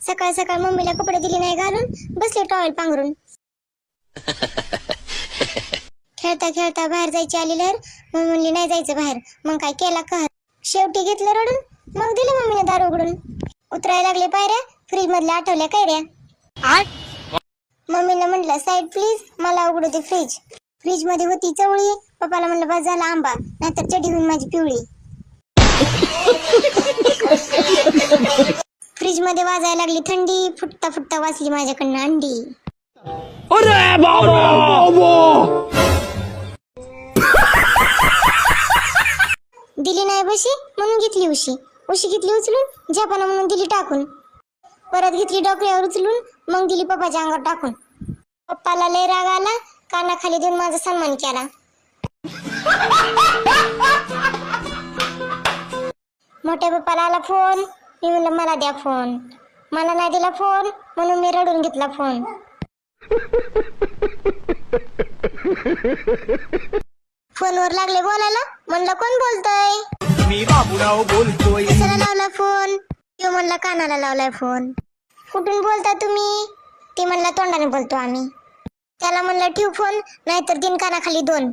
सकाळ सकाळ मम्मीला कपडे दिले नाही घालून बसले टॉवेल पांघरून. खेळता खेळता बाहेर जायची आली लहर. मम्मी म्हणली नाही जायचं बाहेर. मग काय केला कहर. शेवटी घेतलं रडून. मग दिलं मम्मीने दार उघडून. उतरायला लागले पायऱ्या. फ्रीज मधल्या आठवल्या कैऱ्या. मम्मीला म्हटलं साईड प्लीज, मला उघडू दे फ्रीज. फ्रीज मध्ये होती चवळी. पप्पाला म्हणलं बस झाला आंबा, नाहीतर चडी होईल माझी पिवळी. फ्रीज मध्ये वाजायला लागली थंडी. फुटता फुटता वाचली माझ्याकडनं अंडी. दिली नाही बशी म्हणून घेतली उशी. उशी घेतली उचलून, झेपाना म्हणून दिली टाकून. परत घेतली डोक्यावर उचलून, मग दिली पप्पाच्या अंगावर टाकून. पप्पाला लय राग आला, कानाखाली देऊन माझा सन्मान केला. मोठ्या पप्पाला आला फोन. मी म्हणलं मला द्या फोन. मला नाही दिला फोन म्हणून मी रडून घेतला फोन. फोनवर लागले बोलायला. म्हणलं कोण बोलतोय. मी बाबूराव बोलतोय. कशाला लावला फोन. तो म्हणला कानाला लावलाय फोन. कुठून बोलता तुम्ही. ते म्हणला तोंडाने बोलतो आम्ही. त्याला म्हणलं ठेव फोन, नाहीतर दिन कानाखाली दोन.